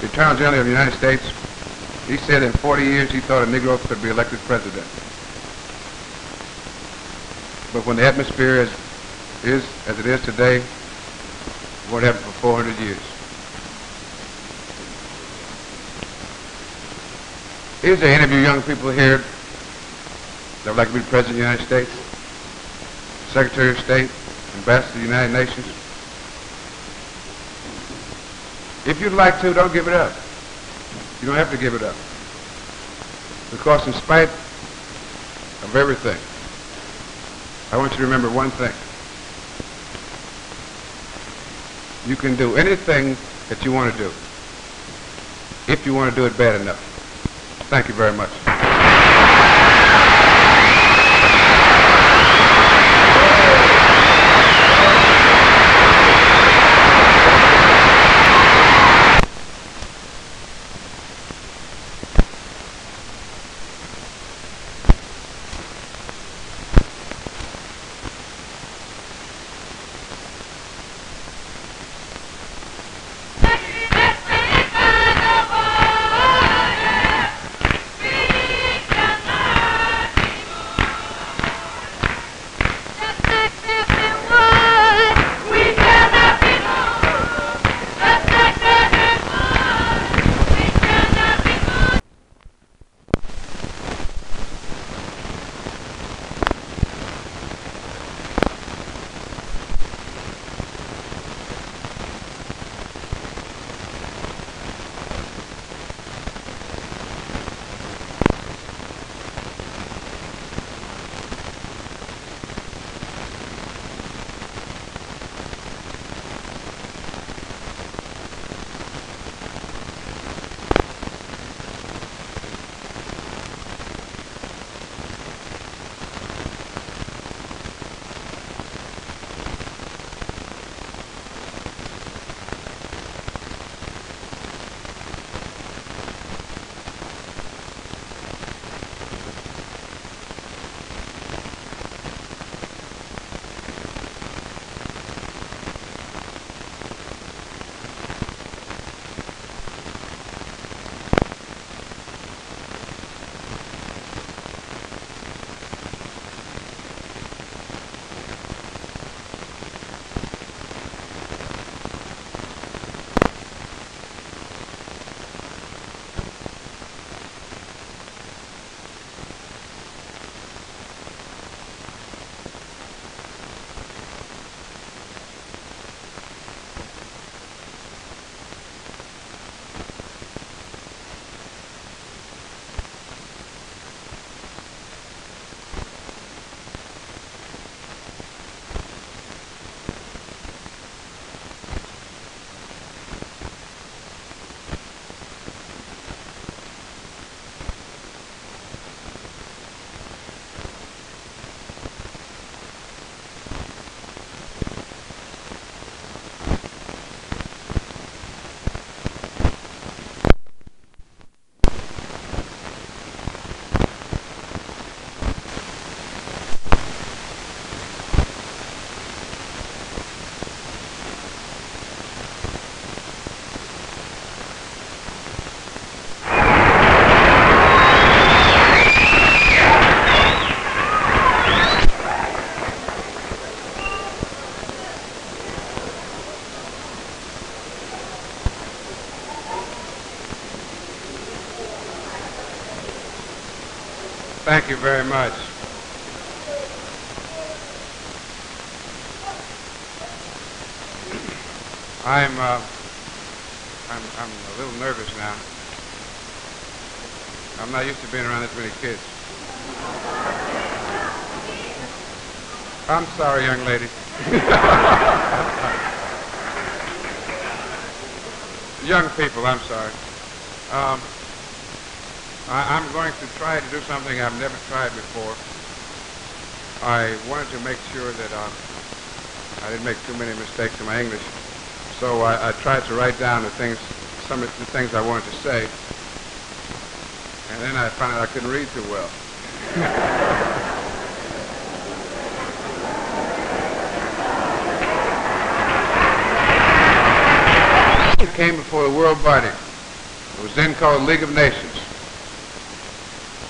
the Attorney General of the United States, he said in 40 years he thought a Negro could be elected president. But when the atmosphere is as it is today, it won't happen for 400 years. Is there any of you young people here that would like to be the President of the United States, Secretary of State, Ambassador to the United Nations? If you'd like to, don't give it up. You don't have to give it up. Because in spite of everything, I want you to remember one thing. You can do anything that you want to do, if you want to do it bad enough. Thank you very much. Thank you very much. I'm a little nervous now. I'm not used to being around this many kids. I'm sorry, young lady. Young people, I'm sorry. I'm going to try to do something I've never tried before. I wanted to make sure that I didn't make too many mistakes in my English. So I tried to write down some of the things I wanted to say. And then I found out I couldn't read too well. It came before the world body. It was then called League of Nations.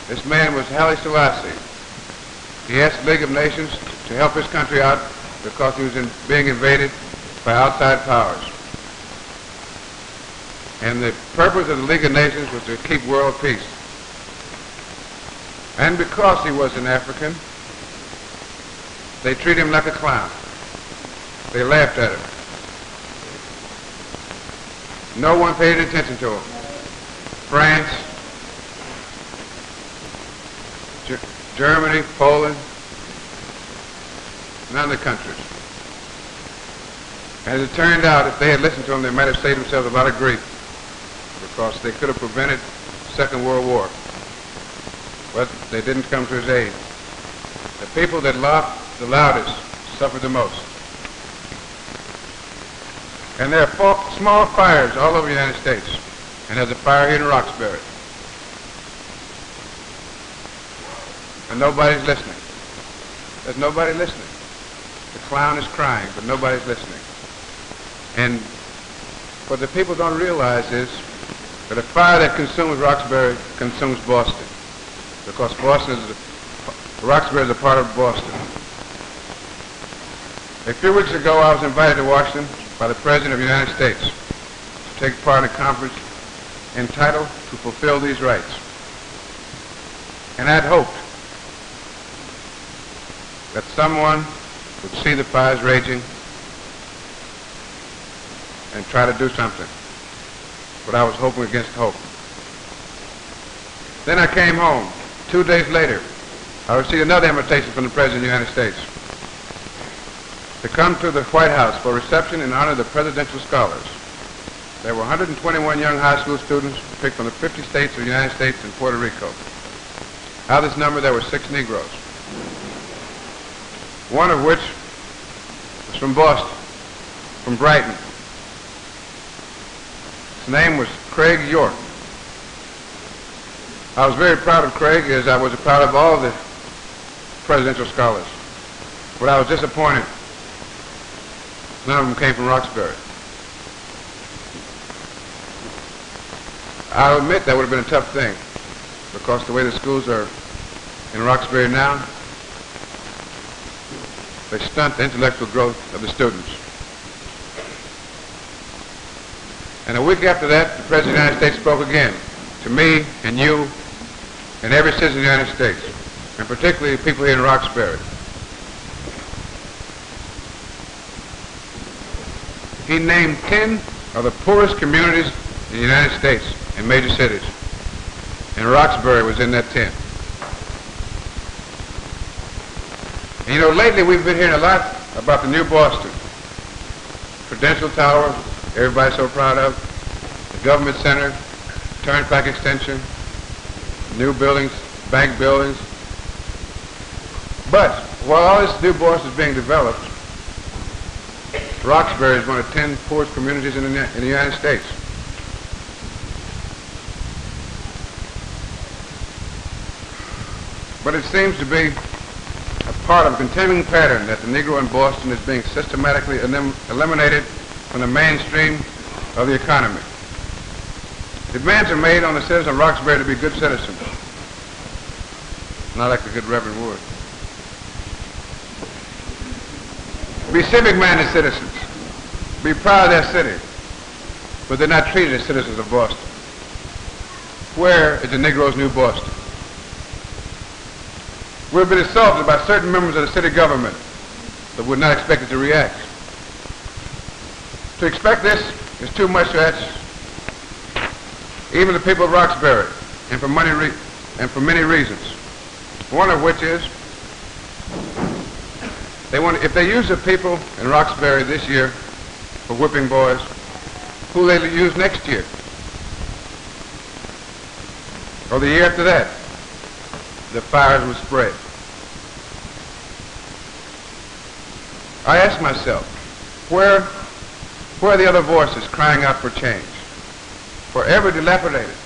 This man was Haile Selassie. He asked the League of Nations to help his country out because he was being invaded by outside powers. And the purpose of the League of Nations was to keep world peace. And because he was an African, they treated him like a clown. They laughed at him. No one paid attention to him. France, Germany, Poland, and other countries. As it turned out, if they had listened to him, they might have saved themselves a lot of grief, because they could have prevented the Second World War. But they didn't come to his aid. The people that laughed the loudest suffered the most. And there are small fires all over the United States. And there's a fire here in Roxbury. And nobody's listening. There's nobody listening. The clown is crying, but nobody's listening. And what the people don't realize is that a fire that consumes Roxbury consumes Boston. Because Roxbury is a part of Boston. A few weeks ago, I was invited to Washington by the President of the United States to take part in a conference entitled To Fulfill These Rights. And I'd hoped that someone would see the fires raging and try to do something. But I was hoping against hope. Then I came home. 2 days later, I received another invitation from the President of the United States to come to the White House for a reception in honor of the presidential scholars. There were 121 young high school students picked from the 50 states of the United States and Puerto Rico. Out of this number, there were 6 Negroes, one of which was from Boston, from Brighton. His name was Craig York. I was very proud of Craig, as I was proud of all the presidential scholars. But I was disappointed none of them came from Roxbury. I'll admit that would have been a tough thing, because the way the schools are in Roxbury now, they stunt the intellectual growth of the students. And a week after that, the President of the United States spoke again to me and you and every citizen of the United States, and particularly people here in Roxbury. He named 10 of the poorest communities in the United States in major cities, and Roxbury was in that 10. And you know, lately we've been hearing a lot about the new Boston. Prudential Tower, everybody's so proud of, the Government Center, Turnpike Extension, new buildings, bank buildings. But while all this new Boston is being developed, Roxbury is one of 10 poorest communities in the United States. But it seems to be a part of a continuing pattern that the Negro in Boston is being systematically eliminated from the mainstream of the economy. Demands are made on the citizens of Roxbury to be good citizens. Not like the good Reverend Wood. Be civic-minded citizens. Be proud of their city. But they're not treated as citizens of Boston. Where is the Negro's new Boston? We've been assaulted by certain members of the city government that would not expect it to react. To expect this is too much to ask even the people of Roxbury, and for many reasons. One of which is, if they use the people in Roxbury this year for whipping boys, who will they use next year? Or the year after that? The fires will spread. I ask myself, where are the other voices crying out for change? For every dilapidated,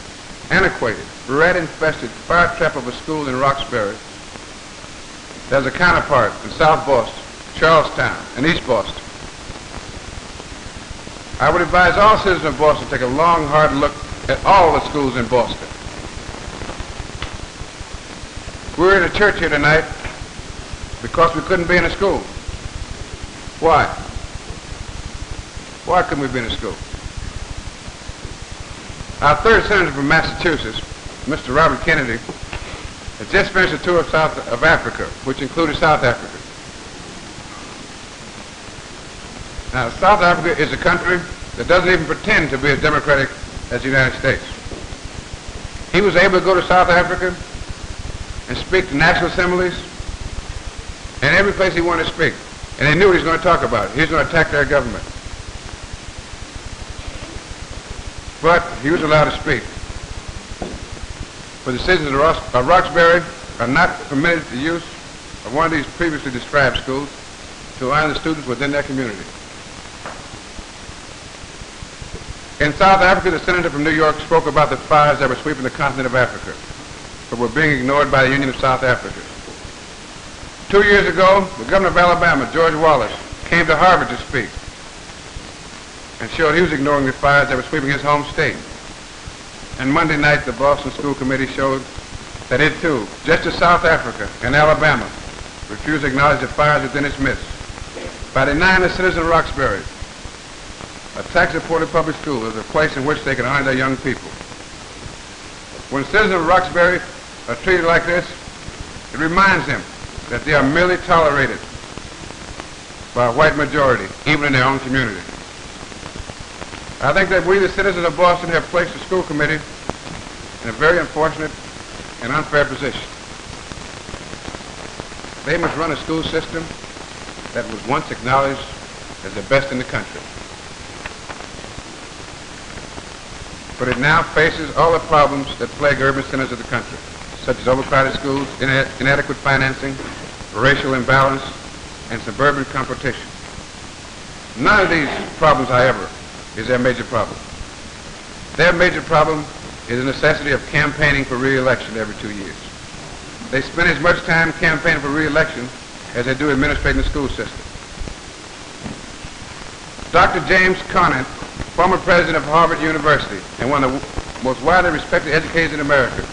antiquated, rat-infested fire trap of a school in Roxbury, there's a counterpart in South Boston, Charlestown, and East Boston. I would advise all citizens of Boston to take a long, hard look at all the schools in Boston. We're in a church here tonight because we couldn't be in a school. Why? Why couldn't we be in a school? Our third senator from Massachusetts, Mr. Robert Kennedy, has just finished a tour of Africa, which included South Africa. Now, South Africa is a country that doesn't even pretend to be as democratic as the United States. He was able to go to South Africa and speak to national assemblies and every place he wanted to speak. And they knew what he was going to talk about. He was going to attack their government. But he was allowed to speak. For the citizens of Roxbury are not permitted the use of one of these previously described schools to honor the students within their community. In South Africa, the senator from New York spoke about the fires that were sweeping the continent of Africa, but were being ignored by the Union of South Africa. 2 years ago, the governor of Alabama, George Wallace, came to Harvard to speak and showed he was ignoring the fires that were sweeping his home state. And Monday night, the Boston School Committee showed that it too, just as South Africa and Alabama, refused to acknowledge the fires within its midst by denying the citizens of Roxbury a tax-supported public school is a place in which they can honor their young people. When citizens of Roxbury are treated like this, it reminds them that they are merely tolerated by a white majority, even in their own community. I think that we, the citizens of Boston, have placed the school committee in a very unfortunate and unfair position. They must run a school system that was once acknowledged as the best in the country. But it now faces all the problems that plague urban centers of the country, such as overcrowded schools, inadequate financing, racial imbalance, and suburban competition. None of these problems, however, is their major problem. Their major problem is the necessity of campaigning for re-election every 2 years. They spend as much time campaigning for re-election as they do administrating the school system. Dr. James Conant, former president of Harvard University and one of the most widely respected educators in America,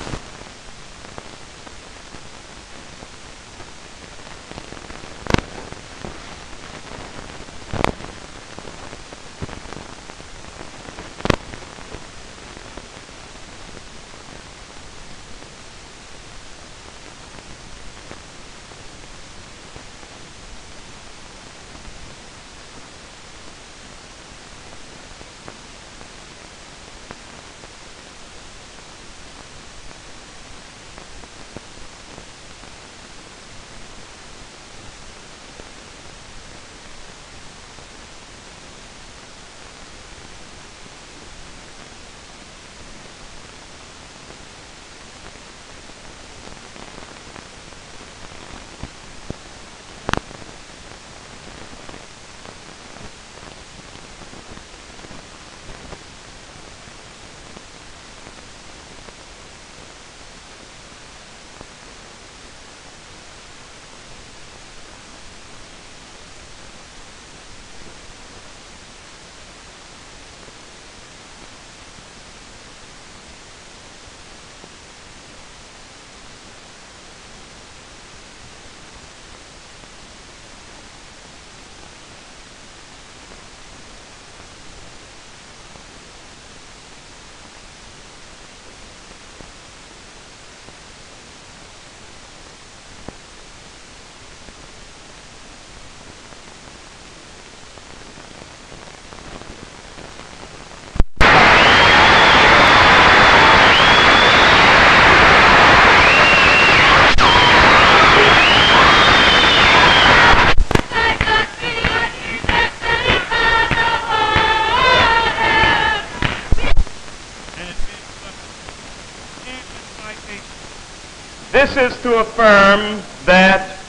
This is to affirm that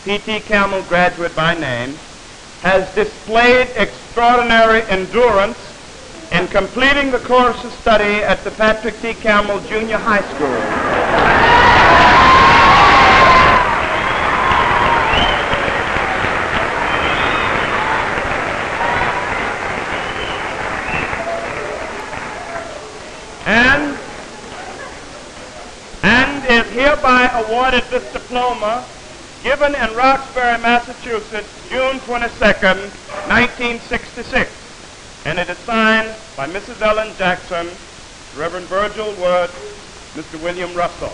P.T. Campbell, graduate by name, has displayed extraordinary endurance in completing the course of study at the Patrick T. Campbell Junior High School. awarded this diploma, given in Roxbury, Massachusetts, June 22nd, 1966. And it is signed by Mrs. Ellen Jackson, Reverend Virgil Wood, Mr. William Russell.